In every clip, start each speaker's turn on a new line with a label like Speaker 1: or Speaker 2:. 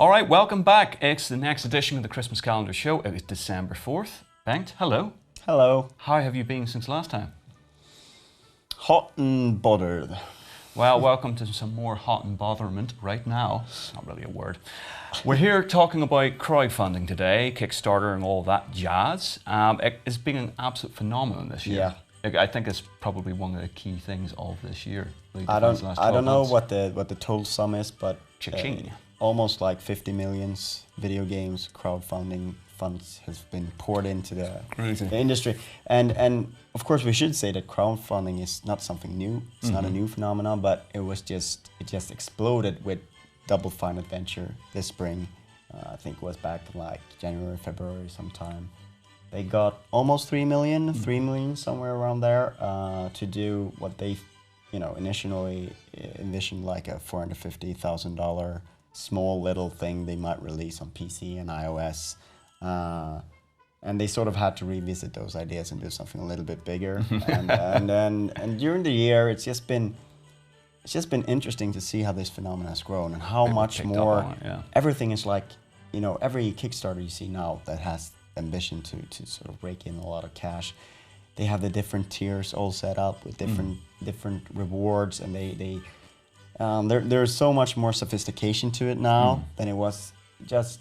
Speaker 1: All right, welcome back. It's the next edition of the Christmas calendar show. It is December 4th. Bengt, hello.
Speaker 2: Hello.
Speaker 1: How have you been since last time?
Speaker 2: Hot and bothered.
Speaker 1: Well, welcome to some more hot and botherment right now. It's not really a word. We're here talking about crowdfunding today, Kickstarter and all that jazz. It's been an absolute phenomenon this year. Yeah. I think it's probably one of the key things of this year. Really
Speaker 2: I don't know what the total sum is, but almost like 50 million video games crowdfunding funds has been poured into the industry. And of course we should say that crowdfunding is not something new. It's not a new phenomenon, but it just exploded with Double Fine Adventure this spring. I think it was back in like January, February sometime. They got almost 3 million, 3 million somewhere around there to do what they, initially envisioned like a $450,000 small little thing they might release on PC and iOS. And they sort of had to revisit those ideas and do something a little bit bigger. and during the year, it's just been interesting to see how this phenomenon has grown and how much more everything is like, every Kickstarter you see now that has ambition to sort of rake in a lot of cash. They have the different tiers all set up with different rewards, and there's so much more sophistication to it now than it was just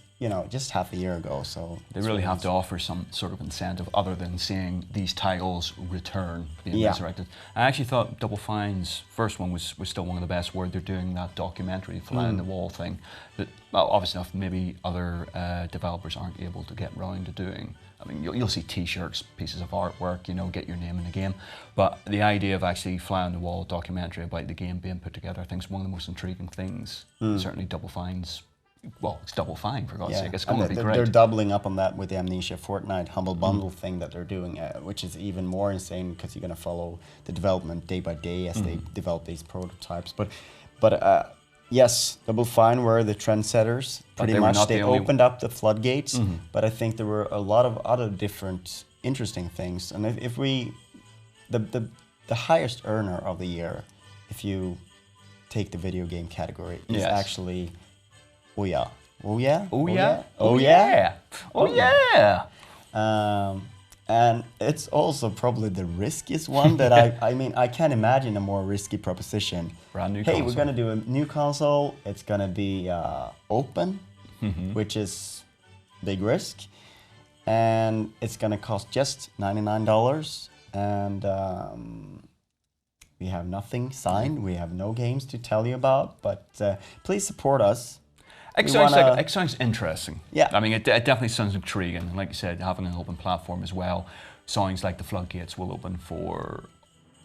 Speaker 2: half a year ago. So
Speaker 1: they really have to offer some sort of incentive other than seeing these titles return being resurrected. I actually thought Double Fine's first one was still one of the best, where they're doing that documentary fly on the wall thing that, well, obviously enough, maybe other developers aren't able to get around to doing. I mean, you'll see T-shirts, pieces of artwork, get your name in the game. But the idea of actually fly on the wall documentary about the game being put together, I think is one of the most intriguing things. Certainly Double Fine's. Well, it's Double Fine, for God's sake. It's going to be great.
Speaker 2: They're doubling up on that with the Amnesia Fortnite Humble Bundle thing that they're doing, which is even more insane because you're going to follow the development day by day as they develop these prototypes. But yes, Double Fine were the trendsetters. Pretty much, they opened up the floodgates. But I think there were a lot of other different interesting things. And if we, the highest earner of the year, if you take the video game category, is actually. Oh yeah. Oh yeah.
Speaker 1: Oh yeah.
Speaker 2: Oh yeah.
Speaker 1: Oh yeah.
Speaker 2: And it's also probably the riskiest one that I can't imagine a more risky proposition.
Speaker 1: Brand new
Speaker 2: console.
Speaker 1: Hey,
Speaker 2: we're gonna do a new console. It's gonna be open, which is big risk, and it's gonna cost just $99. And we have nothing signed. We have no games to tell you about, but please support us.
Speaker 1: It sounds interesting.
Speaker 2: Yeah.
Speaker 1: I mean, it definitely sounds intriguing. And like you said, having an open platform as well sounds like the floodgates will open for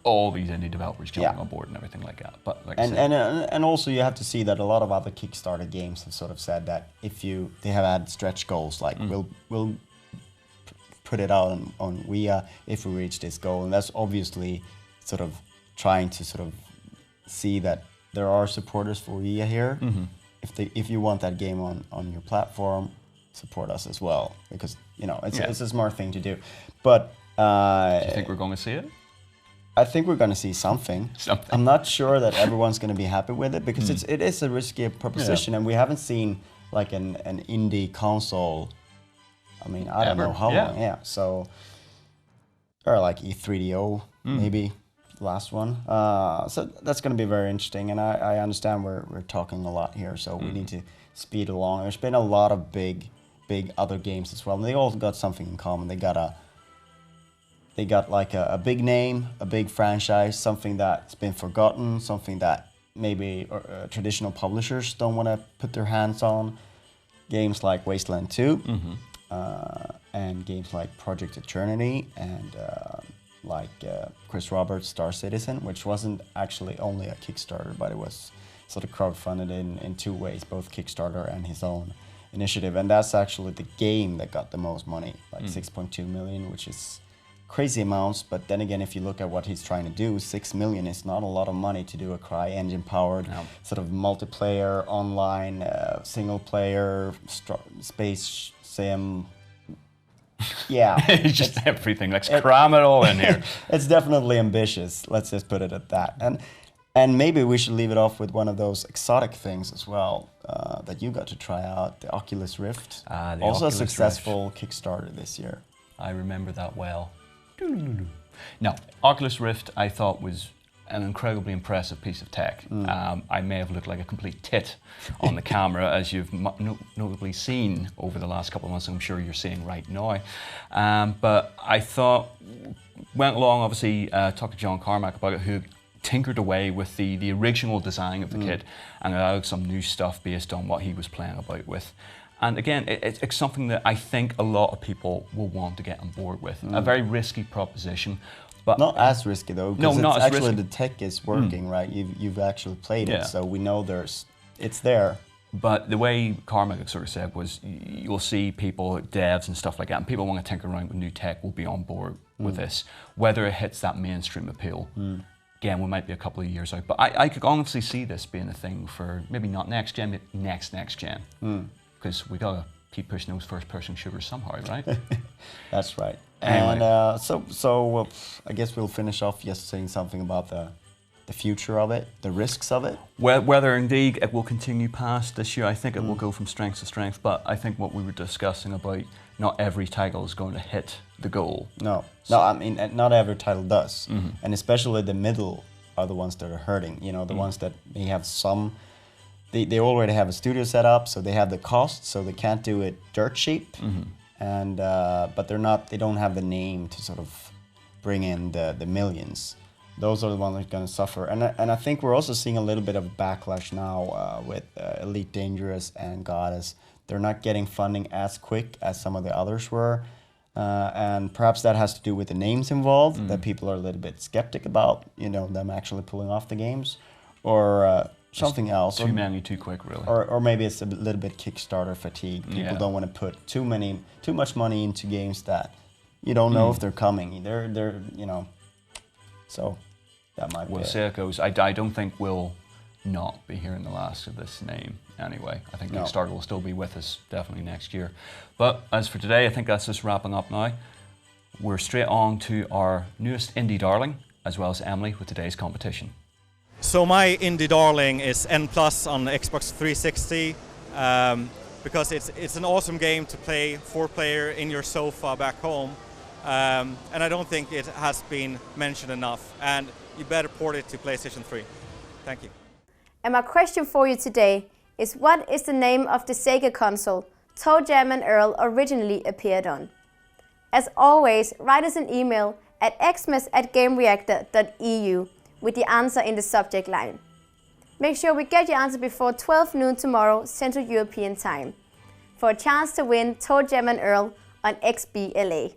Speaker 1: all these indie developers jumping on board and everything like that. But like
Speaker 2: and also you have to see that a lot of other Kickstarter games have sort of said that they have had stretch goals like we'll put it out on Ouya if we reach this goal, and that's obviously sort of trying to sort of see that there are supporters for Ouya here. If you want that game on your platform, support us as well, because it's a smart thing to do. But
Speaker 1: do you think we're going to see it?
Speaker 2: I think we're going to see something. I'm not sure that everyone's going to be happy with it, because it is a risky proposition, and we haven't seen like an indie console. I mean, I don't know how long. Yeah, so or like E3DO maybe. Last one. So that's going to be very interesting, and I understand we're talking a lot here, so we need to speed along. There's been a lot of big other games as well, and they all got something in common. They got like a big name, a big franchise, something that's been forgotten, something that maybe traditional publishers don't want to put their hands on. Games like Wasteland 2, and games like Project Eternity, and like Chris Roberts' Star Citizen, which wasn't actually only a Kickstarter, but it was sort of crowdfunded in two ways, both Kickstarter and his own initiative. And that's actually the game that got the most money, like 6.2 million, which is crazy amounts. But then again, if you look at what he's trying to do, 6 million is not a lot of money to do a CryEngine powered sort of multiplayer, online, single player, space sim. Yeah.
Speaker 1: It's just everything. Let's cram it all in here.
Speaker 2: It's definitely ambitious. Let's just put it at that. And maybe we should leave it off with one of those exotic things as well. that you got to try out, the Oculus Rift.
Speaker 1: The
Speaker 2: also
Speaker 1: Oculus
Speaker 2: a successful
Speaker 1: Rift.
Speaker 2: Kickstarter this year.
Speaker 1: I remember that well. No, Oculus Rift I thought was an incredibly impressive piece of tech. I may have looked like a complete tit on the camera, as you've notably seen over the last couple of months, and I'm sure you're seeing right now. But I thought, went along, obviously, talked to John Carmack about it, who tinkered away with the original design of the kit and allowed some new stuff based on what he was playing about with. And again, it's something that I think a lot of people will want to get on board with. A very risky proposition. But
Speaker 2: not as risky though, because
Speaker 1: no, not as
Speaker 2: actually
Speaker 1: risky.
Speaker 2: The tech is working, right? You've actually played it, so we know it's there.
Speaker 1: But the way Carmack sort of said was, you'll see people, devs and stuff like that, and people want to tinker around with new tech will be on board with this. Whether it hits that mainstream appeal, again, we might be a couple of years out. But I could honestly see this being a thing for maybe not next gen, but next gen. Because we gotta keep pushing those first-person shooters somehow, right?
Speaker 2: That's right.
Speaker 1: Anyway.
Speaker 2: And so I guess we'll finish off just saying something about the future of it, the risks of it.
Speaker 1: Whether indeed it will continue past this year, I think it will go from strength to strength. But I think what we were discussing about not every title is going to hit the goal.
Speaker 2: No, I mean not every title does, and especially the middle are the ones that are hurting. You know, the ones that may have some. They already have a studio set up, so they have the cost, so they can't do it dirt cheap. And but they don't have the name to sort of bring in the millions. Those are the ones that are going to suffer. And I think we're also seeing a little bit of backlash now with Elite Dangerous and Goddess. They're not getting funding as quick as some of the others were. And perhaps that has to do with the names involved, that people are a little bit skeptic about, you know, them actually pulling off the games. Or something else.
Speaker 1: Too many, too quick, really.
Speaker 2: Or maybe it's a little bit Kickstarter fatigue. People don't want to put too much money into games that you don't know if they're coming. They're you know. So that might be.
Speaker 1: We'll see how it goes. I don't think we'll not be hearing the last of this name anyway. I think Kickstarter will still be with us definitely next year. But as for today, I think that's just wrapping up now. We're straight on to our newest indie darling, as well as Emily with today's competition.
Speaker 3: So my indie darling is N+ on Xbox 360 because it's an awesome game to play 4-player in your sofa back home, and I don't think it has been mentioned enough, and you better port it to PlayStation 3. Thank you.
Speaker 4: And my question for you today is, what is the name of the Sega console ToeJam and Earl originally appeared on? As always, write us an email at xmas@gamereactor.eu with the answer in the subject line. Make sure we get your answer before 12 noon tomorrow Central European Time for a chance to win ToeJam and Earl on XBLA.